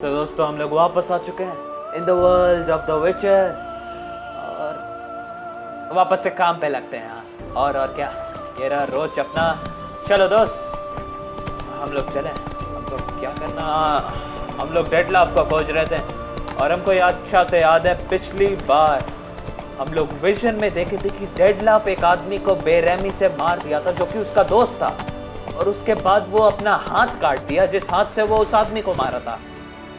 तो दोस्तों हम लोग वापस आ चुके हैं in the world of the विचर और वापस से काम पे लगते हैं। और क्या ये रहा रोज अपना। चलो दोस्त हम लोग चले। हम लोग क्या करना, हम लोग डेडलाफ को खोज रहे थे और हमको ये अच्छा से याद है पिछली बार हम लोग विजन में देखे थे कि डेडलाफ एक आदमी को बेरहमी से मार दिया था जो कि उसका दोस्त था, और उसके बाद वो अपना हाथ काट दिया जिस हाथ से वो उस आदमी को मारा था।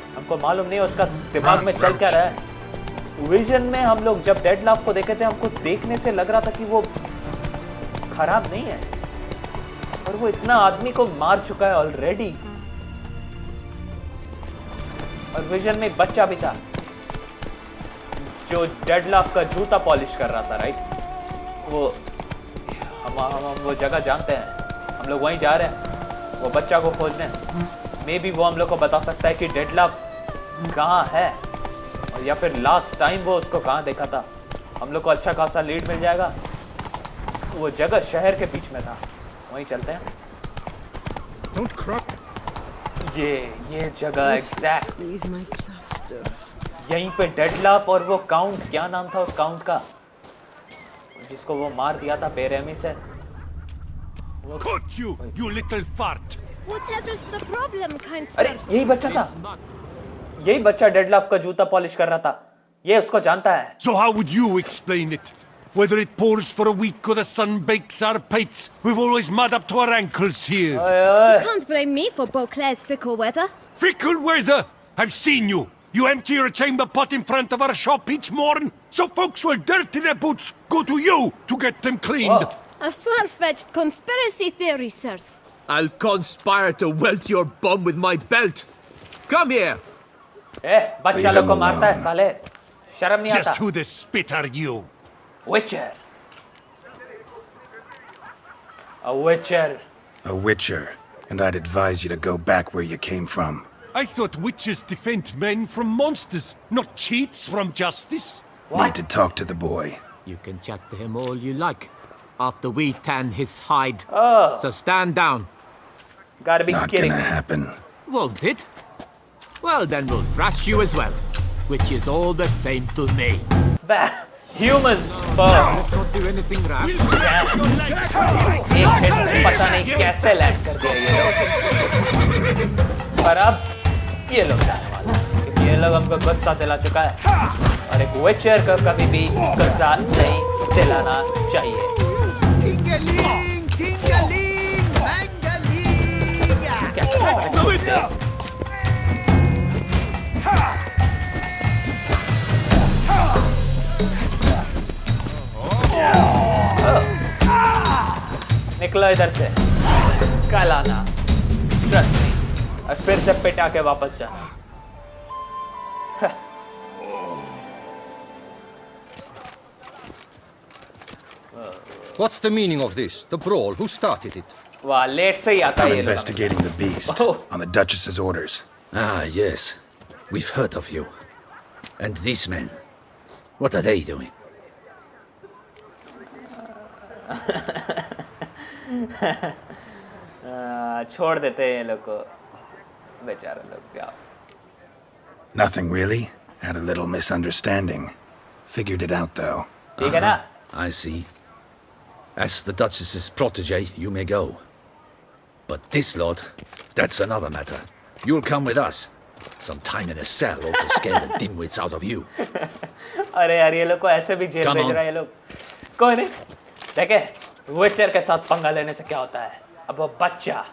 हमको मालूम नहीं उसका दिमाग में चल क्या रहा है। विजन में हम लोग जब डेडलाफ को देखे थे हमको देखने से लग रहा था कि वो खराब नहीं है, और वो इतना आदमी को मार चुका है ऑलरेडी। और विजन में एक बच्चा भी था जो डेडलाफ का जूता पॉलिश कर रहा था, राइट। वो हम वो जगह जानते हैं, हम लोग वहीं जा रहे हैं वो बच्चा को खोजने। मे बी वो हम लोग को बता सकता है कि डेडलाफ कहाँ है, और या फिर लास्ट टाइम वो उसको कहाँ देखा था। हम लोग को अच्छा खासा लीड मिल जाएगा। वो जगह शहर के बीच में था, वहीं चलते हैं। ये जगह एग्जैक्ट यहीं पे डेडलाफ और वो काउंट, क्या नाम था उस काउंट का जिसको वो मार दिया था बेरहमी से। You little fart. Whatever's the problem, kind sir? अरे यही बच्चा था, यही बच्चा डेडलाफ का जूता पॉलिश कर रहा था। ये उसको जानता है। So how would you explain it? Whether it pours for a week or the sun bakes our pates, we've always mud up to our ankles here. You can't blame me for Beauclair's fickle weather. Fickle weather! I've seen you. You empty your chamber pot in front of our shop each morn, so folks will dirty their boots go to you to get them cleaned. A far-fetched conspiracy theory, sirs. I'll conspire to welt your bum with my belt. Come here. बच्चा लोग को मारता है साले, शर्म नहीं आता। Just who the spit are you? Witcher. A witcher. A witcher, and I'd advise you to go back where you came from. I thought witches defend men from monsters, not cheats from justice. Need to talk to the boy. You can chat to him all you like, after we tan his hide. Oh. So stand down. Gotta be Not kidding gonna me. happen. Won't it? Well, then we'll thrash you as well, which is all the same to me. Humans. Let's not do anything rash. एक hit पता नहीं कैसे land कर दिया ये लोग, पर अब ये लोग जाने वाले हैं, क्योंकि ये लोग हमको गुस्सा दिला चुका है, और एक विचर को कभी भी गुस्सा नहीं दिलाना चाहिए। Tingaling, tingaling, bangaling. क्या कर रहा है? निकलो इधर से, कल आना, ट्रस्ट मी, और फिर से पिटा के वापस जाना। What's the meaning of this? The brawl? Who started it? वाह, लेट से ही आता I'm है ये लोग। investigating the beast Oh. on the Duchess's orders. Ah, yes. We've heard of you. And these men, what are they doing? छोड़ देते हैं ये लोग को, बेचारे लोग। जाओ। Nothing really. Had a little misunderstanding. Figured it out though. ठीक है ना? I see. As the Duchess's protege, you may go. But this lot, that's another matter. You'll come with us. Some time in a cell ought to scare the dimwits out of you. अरे यार ये लोग को ऐसे भी jail भेज रहा है ये लोग। कोई नहीं, देखे विचर के साथ पंगा लेने से क्या होता है। अब वो बच्चा,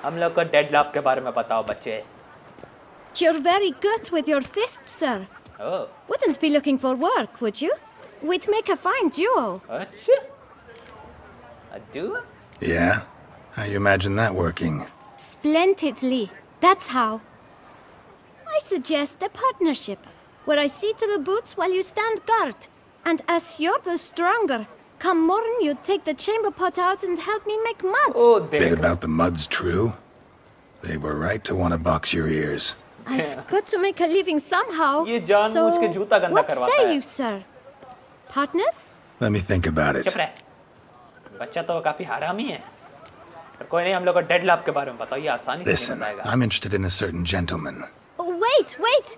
हम लोग को डेडलाफ के बारे में बताओ बच्चे। You're very good with your fists, sir. Oh, Wouldn't be looking for work, would you? We'd make a fine duo. अच्छा, a duo? Yeah? How you imagine that working? Splendidly. That's how. I suggest a partnership, where I see to the boots while you stand guard. And as you're the stronger, come morn you take the chamber pot out and help me make mud. Oh, Bit देखो। about the mud's true. They were right to want to box your ears. I've got to make a living somehow. ये जानबूझ के जूता गंदा what करवाता say है। you, sir? Partners? Let me think about it. चुप रहे। बच्चा तो काफी हरामी है। पर कोई नहीं, हम लोग को डेडलाफ के बारे में बताओ, ये आसानी से Listen, नहीं बताएगा। I'm interested in a certain gentleman. Wait!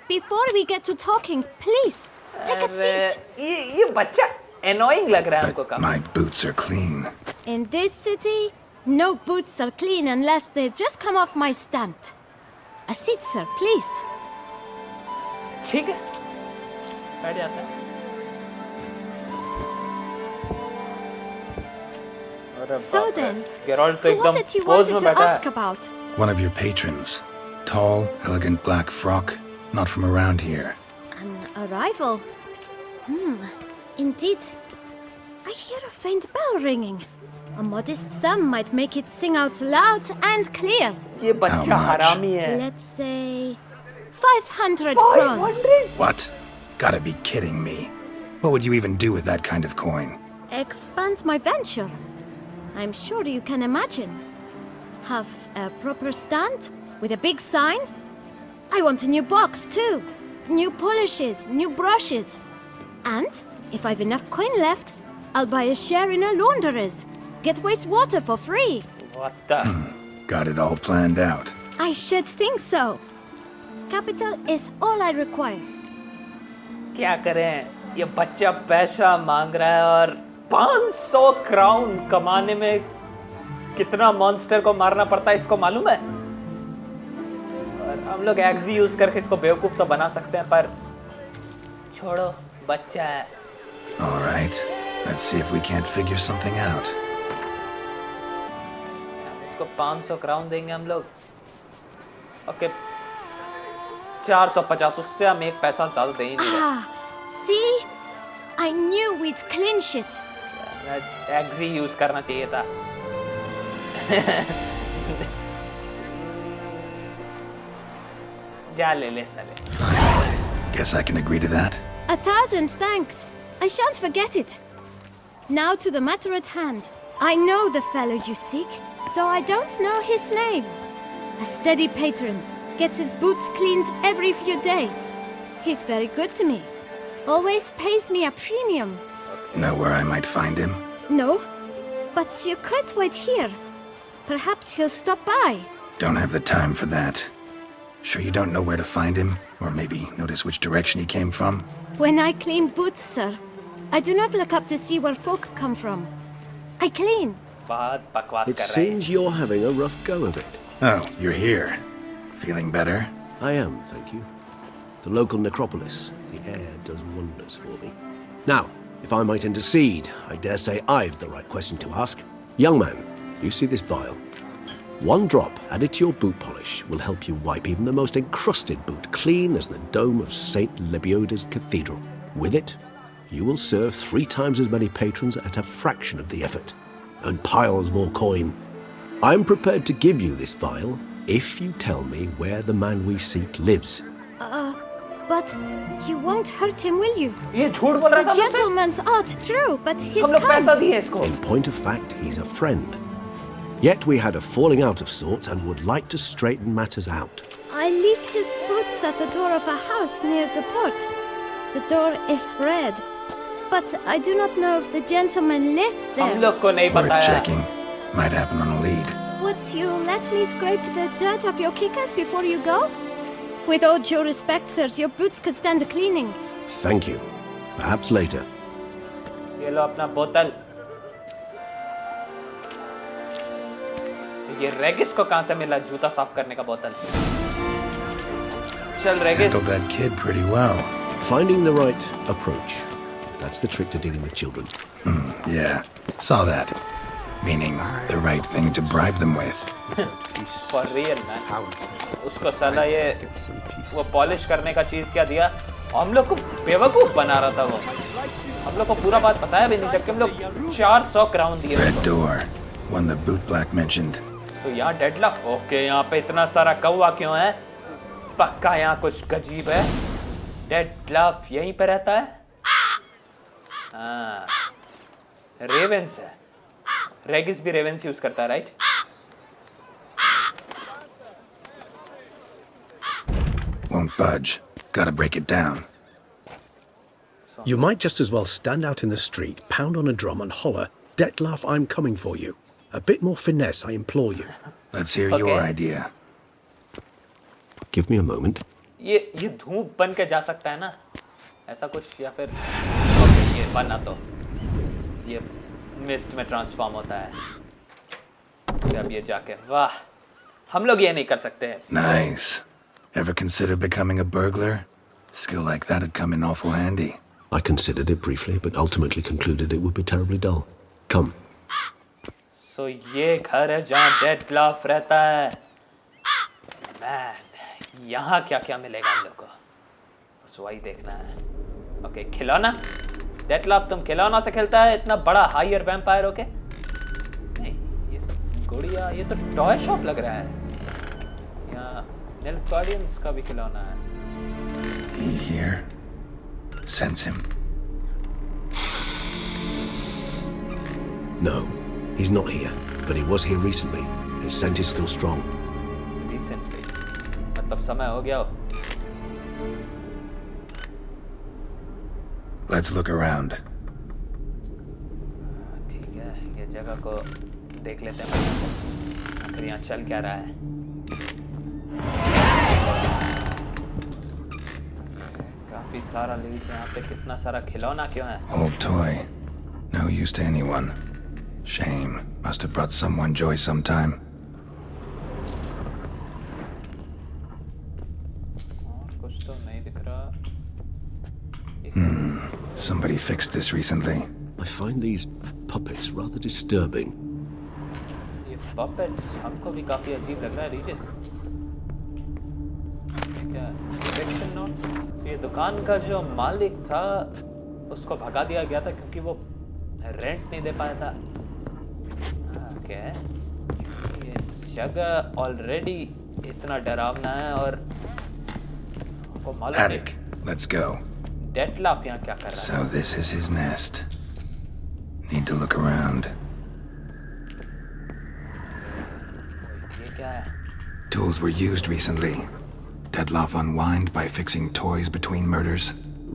Before we get to talking, please, take a seat. ये बच्चा annoying लग रहा है हमको But काफी. my boots are clean. In this city, no boots are clean unless they just come off my stand. A seat, sir, please. ठीक है. बैठ जाता है. अरे So बाप रे. then, गेरोल्ड तो who was एकदम it you पोज wanted में to बैठा ask है. about? One of your patrons. Tall, elegant black frock. Not from around here. An arrival? Indeed. I hear a faint bell ringing. A modest sum might make it sing out loud and clear. ये बच्चा much? हरामी है. Let's say 500 crowns. 500? What? Gotta be kidding me. What would you even do with that kind of coin? Expand my venture. I'm sure you can imagine. Have a proper stand with a big sign. I want a new box too. New polishes, new brushes. And if I've enough coin left, I'll buy a share in a launderer's. Get wastewater for free. What the? Got it all planned out. I should think so. Capital is all I require. क्या करें? ये बच्चा पैसा मांग रहा है और 500 crown कमाने में कितना मॉन्स्टर को मारना पड़ता है इसको मालूम है? और हम लोग एक्सी यूज करके इसको बेवकूफ तो बना सकते हैं पर छोड़ो बच्चा है. All right. Let's see if we can't figure something out. इसको 500 क्राउन देंगे हम लोग. ओके 450 उससे हम एक पैसा ज्यादा दे ही नहीं रहे. Ah, see? I knew we'd clinch it. एक्सी यूज करना चाहिए था. जा ले ले साले. Guess I can agree to that. 1,000 thanks. I shan't forget it. Now to the matter at hand. I know the fellow you seek, though I don't know his name. A steady patron, gets his boots cleaned every few days. He's very good to me. Always pays me a premium. Know where I might find him? No, but you could wait here. Perhaps he'll stop by. Don't have the time for that. Sure you don't know where to find him? Or maybe notice which direction he came from? When I clean boots, sir, I do not look up to see where folk come from. I clean. बहुत बकवास It कर रहा है. seems you're having a rough go of it. Oh, you're here. Feeling better? I am, thank you. The local necropolis, the air does wonders for me. Now, if I might intercede, I dare say I've the right question to ask. Young man, you see this vial? One drop added to your boot polish will help you wipe even the most encrusted boot clean as the dome of St. Lebioda's cathedral. With it, you will serve 3 times as many patrons at a fraction of the effort, and piles more coin. I'm prepared to give you this vial if you tell me where the man we seek lives. But you won't hurt him, will you? ये झूठ बोल रहा The था मुझसे. gentleman's art, true, but he's हम लोग पैसा kind. दिए इसको. In point of fact, he's a friend. Yet we had a falling out of sorts and would like to straighten matters out. I leave his boots at the door of a house near the port. The door is red, but I do not know if the gentleman lives हम there. लोग को नहीं Worth बताया. checking. Might happen on a lead. Would you let me scrape the dirt off your kickers before you go? With all due respect, sirs, your boots could stand a cleaning. Thank you. Perhaps later. ये लो अपना बोतल. ये Regis को कहाँ से मिला जूता साफ करने का बोतल? चल Regis. Handled that kid pretty well. Finding the right approach. That's the trick to dealing with children. Yeah, saw that. Meaning, the right thing to bribe them with. For real man. उसको साला ये वो polish करने का चीज क्या दिया? हम लोग को बेवकूफ बना रहा था वो. हम लोग को पूरा बात बताया भी नहीं जबकि हम लोग 400 क्राउन दिए Red उसको. door. One the boot black mentioned. तो यहाँ डेडलफ. ओके यहाँ पे इतना सारा कौवा क्यों है? पक्का यहाँ कुछ गजीब है. डेडलफ यहीं पे रहता है? हाँ. रेवेंस है. रेगिस भी रेवेंस यूज करता है right? Won't budge. Gotta break it down. You might just as well stand out in the street, pound on a drum and holler, Dettlaff, I'm coming for you. A bit more finesse, I implore you. Let's hear your Okay. idea. Give me a moment. ये धूप बन के जा सकता है ना, ऐसा कुछ, या फिर ओके ये बना तो ये मिस्ट में ट्रांसफॉर्म होता है। फिर अब ये जाके, वाह, हम लोग ये नहीं कर सकते हैं। Nice. Ever consider becoming a burglar? Skill like that would come in awful handy. I considered it briefly, but ultimately concluded it would be terribly dull. Come. So ये घर है जहाँ डेटलाफ रहता है। मैन, यहाँ क्या क्या मिलेगा हम लोग को, बस वही देखना है। ओके, खिलौना। डेटलाफ तुम खिलौना से खेलता है, इतना बड़ा हायर वैम्पायर होके? नहीं, ये गुड़िया, ये तो टॉय शॉप लग रहा है। यहाँ निल्फ गार्डियंस का भी खिलौना है। He here? Sense him. No, he's not here, but he was here recently. His scent is still strong. Recently? मतलब समय हो गया हो? Let's look around. ठीक है, ये जगह को देख लेते हैं। आखिर यहाँ चल क्या रहा है? काफी सारा लीव्स यहाँ पे, कितना सारा खिलौना क्यों है? Old toy. No use to anyone. Shame. Must have brought someone joy sometime. और कुछ तो नहीं दिख रहा। Somebody fixed this recently. I find these puppets rather disturbing. ये puppets हमको भी काफी अजीब लग रहा है, रीजिस। ये क्या है? Eviction note? तो ये दुकान का जो मालिक था, उसको भगा दिया गया था क्योंकि वो रेंट नहीं दे पाया था। ओके, ये जगह ऑलरेडी इतना डरावना है और आपको मालूम है। Attic. Let's go. डेटलाफ यहाँ क्या कर रहा है? So this is his nest. Need to look around. ये क्या है? Tools were used recently. Dettlaff unwind by fixing toys between murders.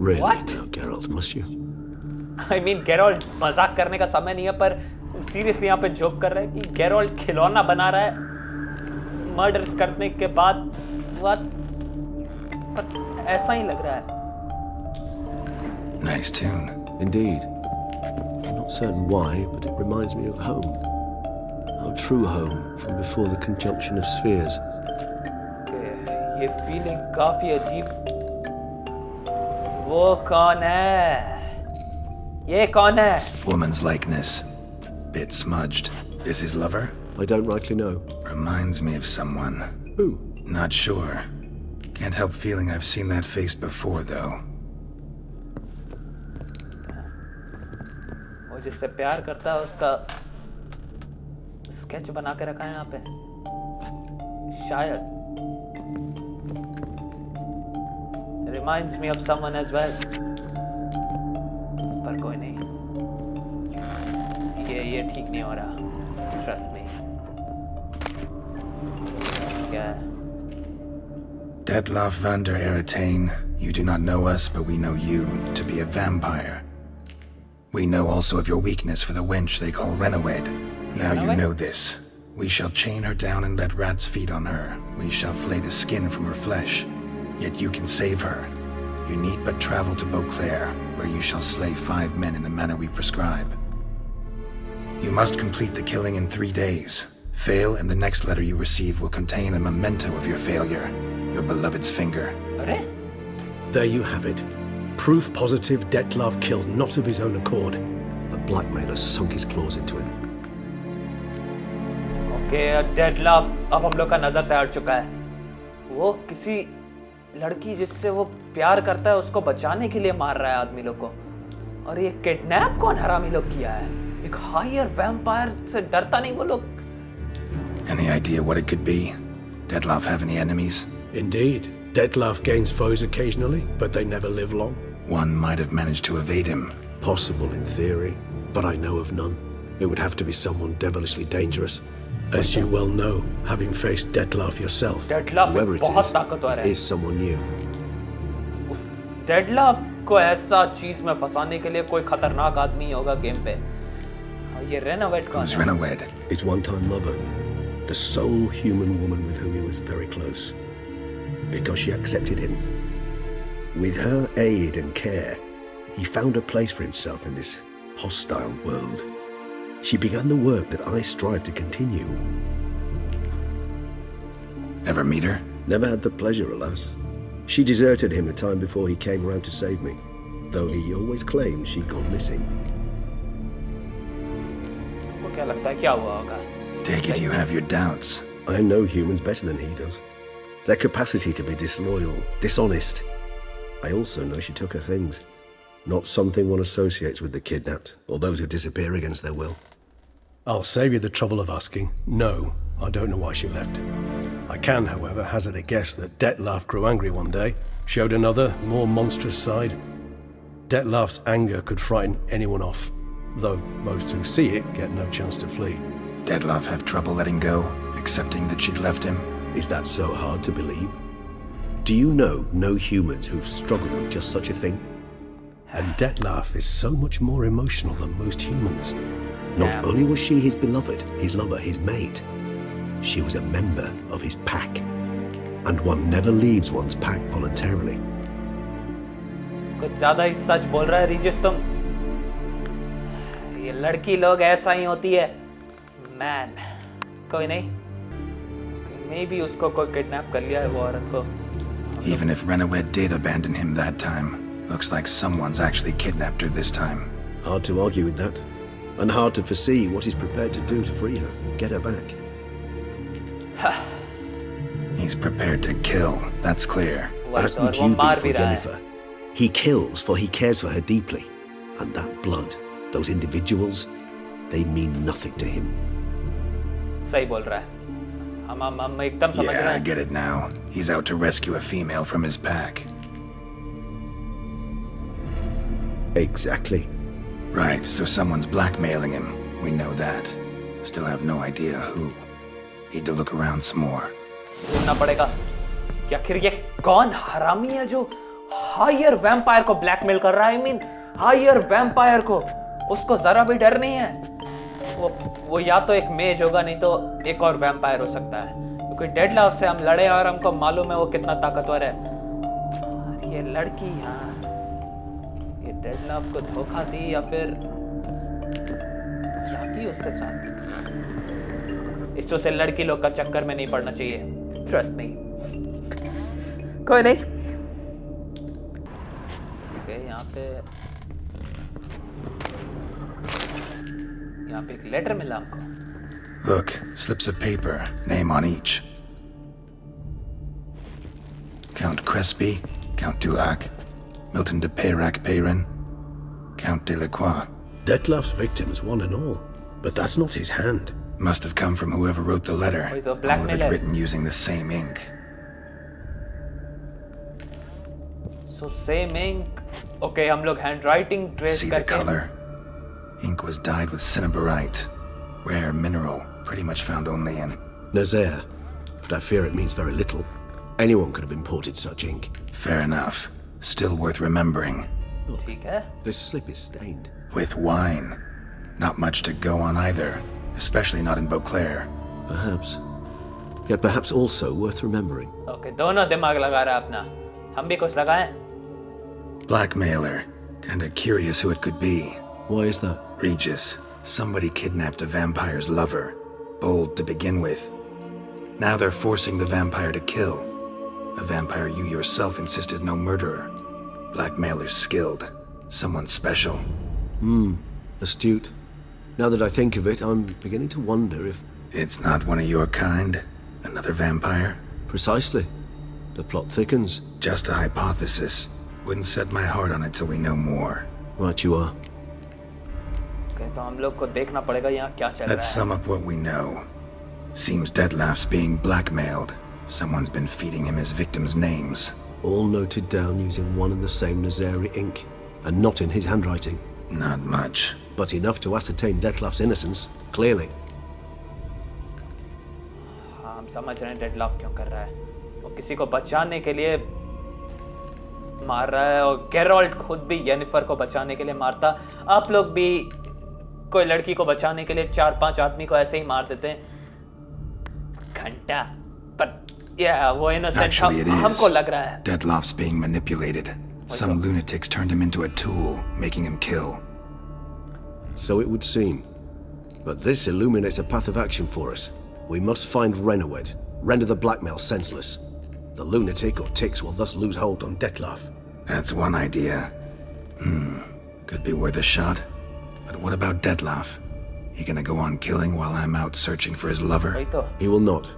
Really What? now, Geralt, must you? I mean, गेरोल्ट मजाक करने का समय नहीं है, पर सीरियसली यहाँ पे जोक कर रहा है कि गेरोल्ट खिलौना बना रहा है मर्डर्स करने के बाद। What? पर ऐसा ही लग रहा है। Nice tune. Indeed. I'm not certain why, but it reminds me of home. Our true home from before the conjunction of spheres. ये फीलिंग काफी अजीब। वो कौन है? ये कौन है? Woman's likeness. Bit smudged. This his lover? I don't rightly know. Reminds me of someone. Who? Not sure. Can't help feeling I've seen that face before, though. वो जिससे प्यार करता है उसका स्केच बना के रखा है यहाँ पे, शायद। Reminds me of someone as well. पर कोई नहीं, ये ठीक नहीं हो रहा। Trust me. क्या है? Dettlaff van der Eretain, you do not know us, but we know you to be a vampire. We know also of your weakness for the wench they call Renawed. Now you know this. We shall chain her down and let rats feed on her. We shall flay the skin from her flesh. Yet you can save her. You need but travel to Beauclair, where you shall slay 5 men in the manner we prescribe. You must complete the killing in 3 days. Fail, and the next letter you receive will contain a memento of your failure. Your beloved's finger. अरे? There you have it. Proof positive Dettlaff killed not of his own accord. A blackmailer sunk his claws into him. Okay, डेडलाफ अब हम लोग का नजर से हट चुका है। वो किसी लड़की जिससे वो प्यार करता है उसको बचाने के लिए मार रहा है आदमी लोग को। और ये किडनैप कौन हरामी लोग किया है? एक हायर वैम्पायर से डरता नहीं वो लोग? Any idea what it could be? Dettlaff have any enemies? Indeed. Dettlaff gains foes occasionally, but they never live long. One might have managed to evade him. Possible in theory, but I know of none. It would have to be someone devilishly dangerous. As you well know, having faced Dettlaff yourself, Dettlaff whoever it बहुत ताकतवर है। is someone new. डेडलाफ को ऐसा चीज में फंसाने के लिए कोई खतरनाक आदमी होगा गेम पे। और ये रेनोवेट कौन Who's है? His one-time lover, the sole human woman with whom he was very close. because she accepted him. With her aid and care, he found a place for himself in this hostile world. She began the work that I strive to continue. Ever meet her? Never had the pleasure, alas. She deserted him the time before he came around to save me, though he always claimed she'd gone missing. वो क्या लगता है क्या हुआ होगा? Take it you have your doubts. I know humans better than he does. Their capacity to be disloyal, dishonest. I also know she took her things. Not something one associates with the kidnapped, or those who disappear against their will. I'll save you the trouble of asking. No, I don't know why she left. I can, however, hazard a guess that Dettlaff grew angry one day, showed another, more monstrous side. Dettlaff's anger could frighten anyone off, though most who see it get no chance to flee. Dettlaff have trouble letting go, accepting that she'd left him? Is that so hard to believe? Do you know no humans who've struggled with just such a thing? And Dettlaff is so much more emotional than most humans. Not only was she his beloved, his lover, his mate, she was a member of his pack. And one never leaves one's pack voluntarily. कुछ ज़्यादा ही सच बोल रहा है रीजिस तुम। ये लड़की लोग ऐसा ही होती है। मैन, कोई नहीं। Maybe उसको कोई किडनैप कर लिया है वो औरत को। Even if Renowed did abandon him that time, looks like someone's actually kidnapped her this time. Hard to argue with that. And hard to foresee what he's prepared to do to free her, get her back. He's prepared to kill, that's clear. As would you be for Yennefer. He kills for he cares for her deeply. And that blood, those individuals, they mean nothing to him. सही बोल रहा है। हम एकदम समझ रहे Yeah, I हैं। get it now. He's out to rescue a female from his pack. Exactly. Right, so someone's blackmailing him. We know that. Still have no idea who. Need to look around some more. ढूंढना पड़ेगा कि आखिर ये कौन हरामी है जो higher vampire को ब्लैकमेल कर रहा है। I mean, हायर वैम्पायर को उसको जरा भी डर नहीं है। वो या तो एक मेज होगा नहीं तो एक और वैम्पायर हो सकता है, क्योंकि डेडलाफ से हम लड़े और हमको मालूम है वो कितना ताकतवर है। और ये लड़की यहाँ ये डेडलाफ को धोखा दी या फिर क्या भी उसके साथ। इस से लड़की लोग का चक्कर में नहीं पड़ना चाहिए। Trust me. कोई नहीं। यहाँ पे एक लेटर मिला हमको। Look, slips of paper, name on each. Count Crespi, Count Dulac, Milton de Peyrac-Peyrin, Count de Lacroix. Dettlaff's victims, one and all. But that's not his hand. Must have come from whoever wrote the letter. All of it written using the same ink. So same ink. Okay, हम लोग handwriting trace See the color? Ink was dyed with cinnabarite. Rare mineral, pretty much found only in Nazaire. But I fear it means very little. Anyone could have imported such ink. Fair enough. Still worth remembering. ठीक है? This slip is stained. With wine. Not much to go on either. Especially not in Beauclair. Perhaps. Yet perhaps also worth remembering. Okay, दोनों दिमाग लगा रहा है अपना। हम भी कुछ लगाएं? Blackmailer. Kinda curious who it could be. Why is that? Regis. Somebody kidnapped a vampire's lover. Bold to begin with. Now they're forcing the vampire to kill. A vampire you yourself insisted no murderer. Blackmailer's skilled. Someone special. Astute. Now that I think of it, I'm beginning to wonder if... It's not one of your kind? Another vampire? Precisely. The plot thickens. Just a hypothesis. Wouldn't set my heart on it till we know more. Right you are. Okay, तो हम लोग को देखना पड़ेगा यहाँ क्या चल रहा है। Let's sum up what we know. Seems Dettlaff's being blackmailed. Someone's been feeding him his victims' names. All noted down using one and the same Nazari ink. And not in his handwriting. Not much. But enough to ascertain Dettlaff's innocence, clearly. हाँ, हम समझ रहे हैं डेडलाफ क्यों कर रहा है। वो किसी को बचाने के लिए मार रहा है, और गेरोल्ट खुद भी येनिफर को बचाने के लिए मारता। आप लोग भी कोई लड़की को बचाने के लिए 4-5 आदमी को ऐसे ही मार देते हैं। घंटा। पर वो innocent Actually, it is. हमको लग रहा है. Dettlaff's being manipulated. Some lunatics turned him into a tool, making him kill. So it would seem. But this illuminates a path of action for us. We must find Renowed, render the blackmail senseless. The lunatic or ticks will thus lose hold on Dettlaff. That's one idea. Could be worth a shot. But what about Dettlaff? He gonna go on killing while I'm out searching for his lover? वही तो. He will not.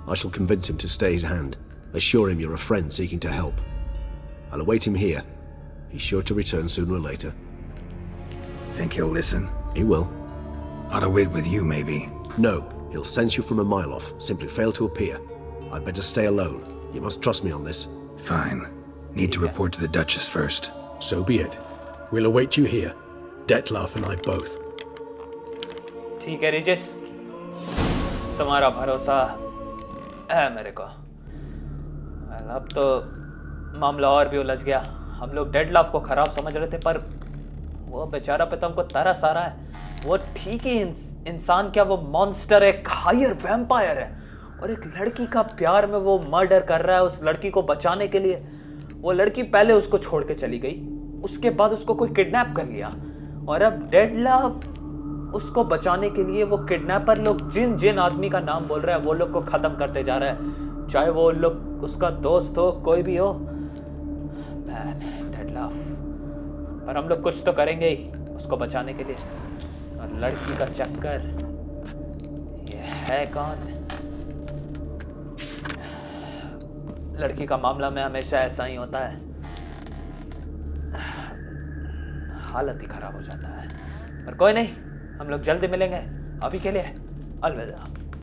I shall convince him to stay his hand. Assure him you're a friend seeking to help. I'll await him here. He's sure to return sooner or later. Think he'll listen? He will. Ought to wait with you, maybe. No, he'll sense you from a mile off. Simply fail to appear. I'd better stay alone. You must trust me on this. Fine. Need to report to the Duchess first. So be it. We'll await you here. Dettlaff and I both. ठीक है रिजिस, तुम्हारा भरोसा है मेरे को. अब तो मामला और भी उलझ गया. हम लोग डेडलाफ को खराब समझ रहे थे, पर वो बेचारा पे तो हमको तरस आ रहा है. वो ठीक ही इंसान क्या, वो मॉन्स्टर, एक हायर वैम्पायर है. और एक लड़की का प्यार में वो मर्डर कर रहा है उस लड़की को बचाने के लिए. वो लड़की पहले उसको छोड़ के चली गई, उसके बाद उसको कोई किडनैप कर लिया, और अब डेडलाफ उसको बचाने के लिए वो किडनैपर लोग जिन जिन आदमी का नाम बोल रहा है वो लोग को खत्म करते जा रहा है, चाहे वो लोग उसका दोस्त हो, कोई भी हो. डेडलाफ, पर हम लोग कुछ तो करेंगे ही उसको बचाने के लिए. और लड़की का चक्कर, ये है कौन? लड़की का मामला में हमेशा ऐसा ही होता है, हालत ही खराब हो जाता है. पर कोई नहीं, हम लोग जल्दी मिलेंगे. अभी के लिए अलविदा.